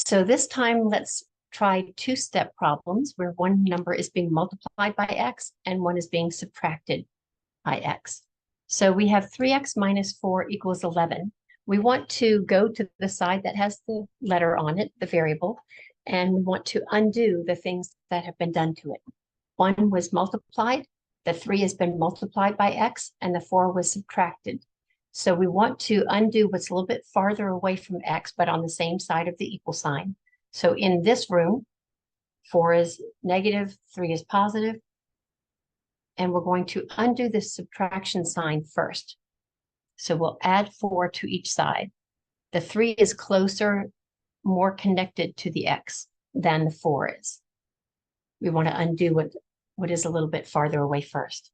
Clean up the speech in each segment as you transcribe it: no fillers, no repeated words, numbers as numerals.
So this time, let's try two-step problems where one number is being multiplied by x and one is being subtracted by x. So we have 3x minus 4 equals 11. We want to go to the side that has the letter on it, the variable, and we want to undo the things that have been done to it. 1 was multiplied, the 3 has been multiplied by x, and the 4 was subtracted. So we want to undo what's a little bit farther away from x, but on the same side of the equal sign. So in this room, 4 is negative, 3 is positive, and we're going to undo the subtraction sign first. So we'll add 4 to each side. The 3 is closer, more connected to the x than the 4 is. We want to undo what is a little bit farther away first.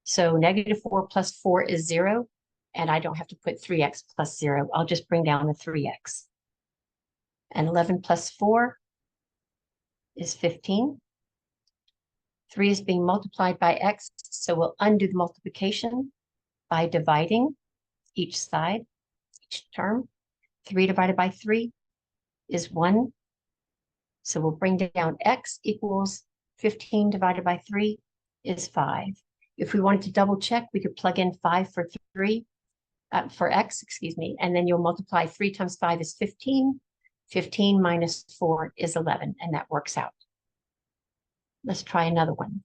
So negative 4 plus 4 is 0, and I don't have to put 3x plus 0. I'll just bring down the 3x. And 11 plus 4 is 15. 3 is being multiplied by x, so we'll undo the multiplication by dividing each side, each term. 3 divided by 3 is 1. So we'll bring down x equals 15 divided by 3 is 5. If we wanted to double check, we could plug in 5 for x, and then you'll multiply 3 times 5 is 15. 15 minus 4 is 11, and that works out. Let's try another one.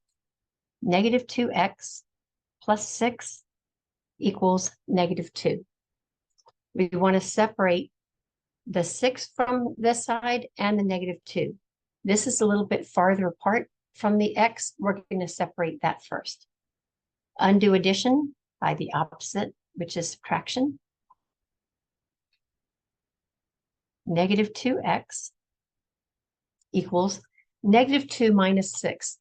Negative 2x plus 6 equals negative 2. We want to separate the 6 from this side and the negative 2. This is a little bit farther apart from the x. We're going to separate that first. Undo addition by the opposite, which is subtraction. Negative 2x equals negative 2 minus 6.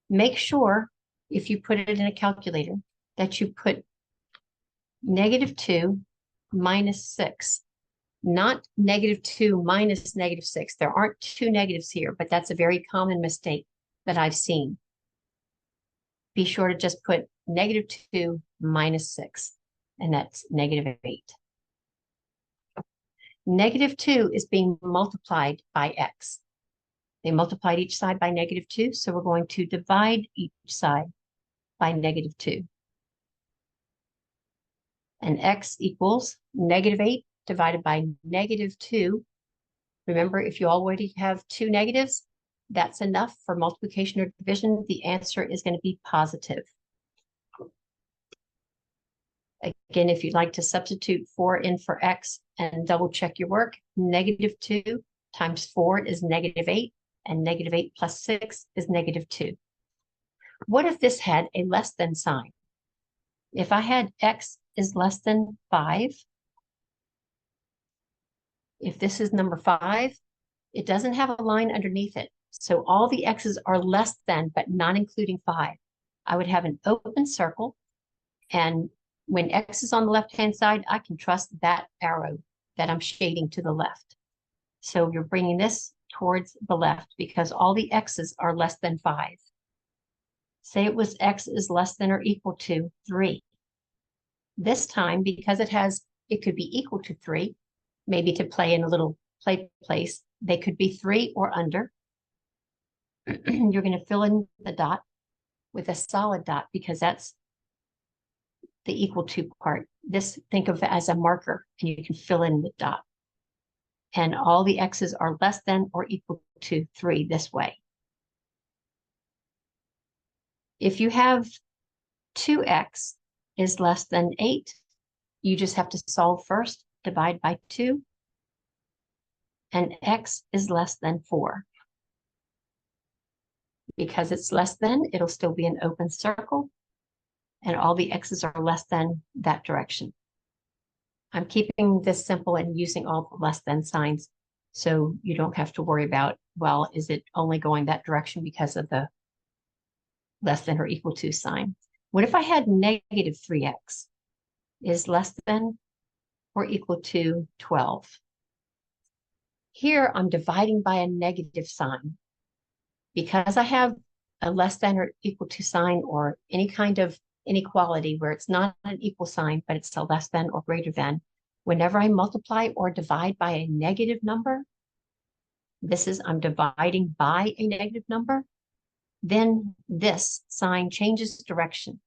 Make sure, if you put it in a calculator, that you put negative 2 minus 6, not negative 2 minus negative 6. There aren't two negatives here, but that's a very common mistake that I've seen. Be sure to just put negative 2 minus 6, and that's negative 8. Negative 2 is being multiplied by x. They multiplied each side by negative 2, so we're going to divide each side by negative 2. And x equals negative 8 divided by negative 2. Remember, if you already have two negatives, that's enough for multiplication or division. The answer is going to be positive. Again, if you'd like to substitute 4 in for x and double check your work, negative 2 times 4 is negative 8, and negative 8 plus 6 is negative 2. What if this had a less than sign? If I had x is less than 5, if this is number 5, it doesn't have a line underneath it. So all the x's are less than, but not including 5. I would have an open circle, and when x is on the left-hand side, I can trust that arrow that I'm shading to the left. So you're bringing this towards the left because all the x's are less than 5. Say it was x is less than or equal to 3. This time, because it could be equal to 3, maybe to play in a little play place, they could be 3 or under. You're going to fill in the dot with a solid dot because that's the equal to part. This, think of it as a marker, and you can fill in the dot. And all the x's are less than or equal to 3 this way. If you have 2x is less than 8, you just have to solve first, divide by 2, and x is less than 4. Because it's less than, it'll still be an open circle, and all the x's are less than that direction. I'm keeping this simple and using all the less than signs, so you don't have to worry about, well, is it only going that direction because of the less than or equal to sign? What if I had negative 3x is less than or equal to 12? Here, I'm dividing by a negative sign. Because I have a less than or equal to sign or any kind of inequality where it's not an equal sign, but it's a less than or greater than, whenever I multiply or divide by a negative number, This is, I'm dividing by a negative number. Then this sign changes direction,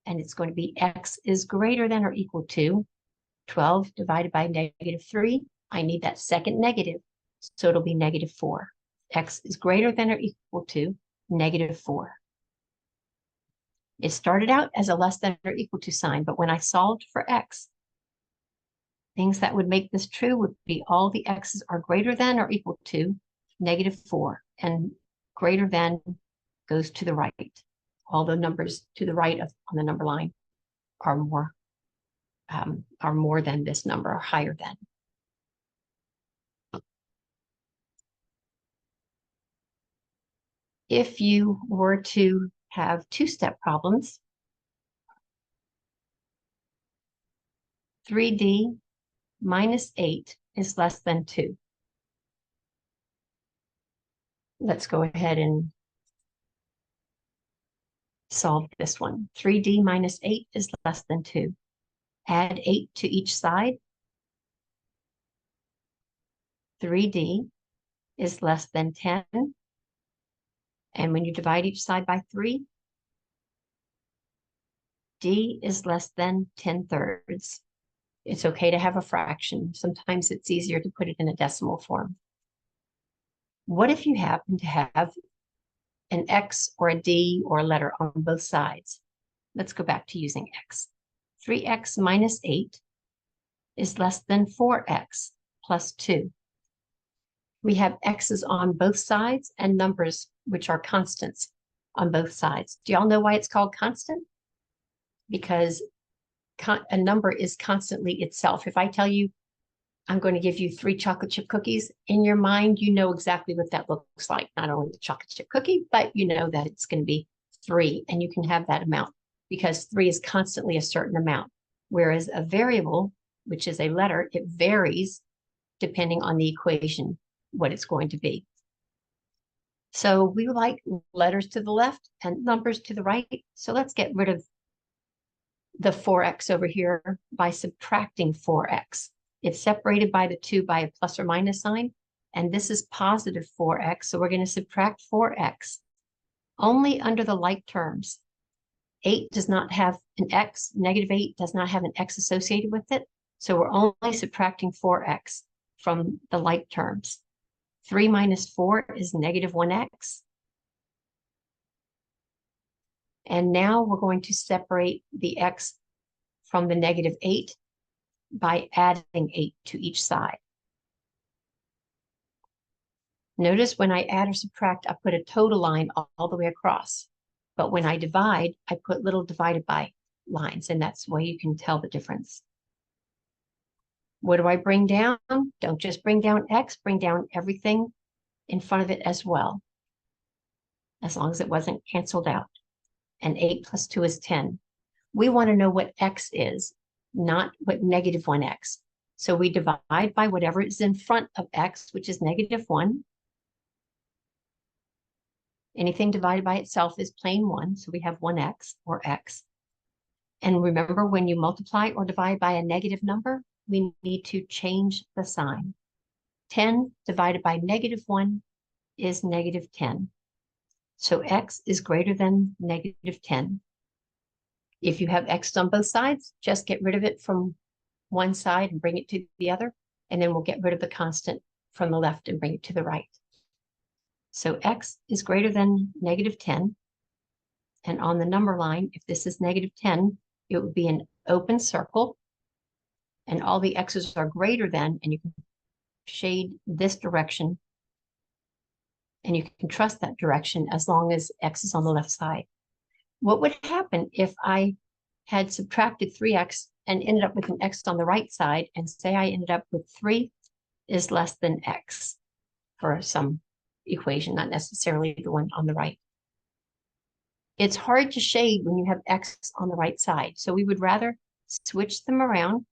and it's going to be x is greater than or equal to 12 divided by negative 3. I need that second negative, so it'll be negative 4. X is greater than or equal to negative 4. It started out as a less than or equal to sign, but when I solved for x, things that would make this true would be all the x's are greater than or equal to negative 4, and greater than goes to the right. All the numbers to the right on the number line are more than this number, or higher than. If you were to have two-step problems, 3d minus 8 is less than 2. Let's go ahead and solve this one. 3d minus 8 is less than 2. Add 8 to each side. 3d is less than 10. And when you divide each side by 3, d is less than 10/3. It's okay to have a fraction. Sometimes it's easier to put it in a decimal form. What if you happen to have an x or a d or a letter on both sides? Let's go back to using x. 3x minus 8 is less than 4x plus 2. We have x's on both sides and numbers which are constants on both sides. Do y'all know why it's called constant? Because a number is constantly itself. If I tell you I'm going to give you 3 chocolate chip cookies, in your mind, you know exactly what that looks like. Not only the chocolate chip cookie, but you know that it's going to be 3, and you can have that amount because 3 is constantly a certain amount. Whereas a variable, which is a letter, it varies depending on the equation, what it's going to be. So we like letters to the left and numbers to the right. So let's get rid of the 4x over here by subtracting 4x. It's separated by the 2 by a plus or minus sign, and this is positive 4x, so we're going to subtract 4x only under the like terms. 8 does not have an x, negative 8 does not have an x associated with it, so we're only subtracting 4x from the like terms. 3 minus 4 is negative 1x. And now we're going to separate the x from the negative 8 by adding 8 to each side. Notice when I add or subtract, I put a total line all the way across. But when I divide, I put little divided by lines, and that's the way you can tell the difference. What do I bring down? Don't just bring down x, bring down everything in front of it as well, as long as it wasn't canceled out. And 8 plus 2 is 10. We want to know what x is, not what negative 1x. So we divide by whatever is in front of x, which is negative 1. Anything divided by itself is plain 1, so we have 1x or x. And remember, when you multiply or divide by a negative number, we need to change the sign. 10 divided by negative 1 is negative 10. So x is greater than negative 10. If you have x on both sides, just get rid of it from one side and bring it to the other, and then we'll get rid of the constant from the left and bring it to the right. So x is greater than negative 10. And on the number line, if this is negative 10, it would be an open circle. And all the x's are greater than, and you can shade this direction. And you can trust that direction as long as x is on the left side. What would happen if I had subtracted 3x and ended up with an x on the right side, and say I ended up with 3 is less than x for some equation, not necessarily the one on the right? It's hard to shade when you have x on the right side. So we would rather switch them around.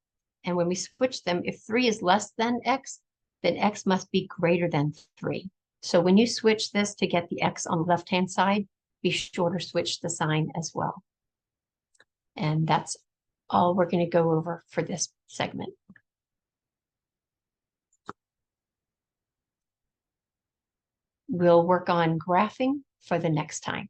And when we switch them, if 3 is less than x, then x must be greater than 3. So when you switch this to get the x on the left-hand side, be sure to switch the sign as well. And that's all we're going to go over for this segment. We'll work on graphing for the next time.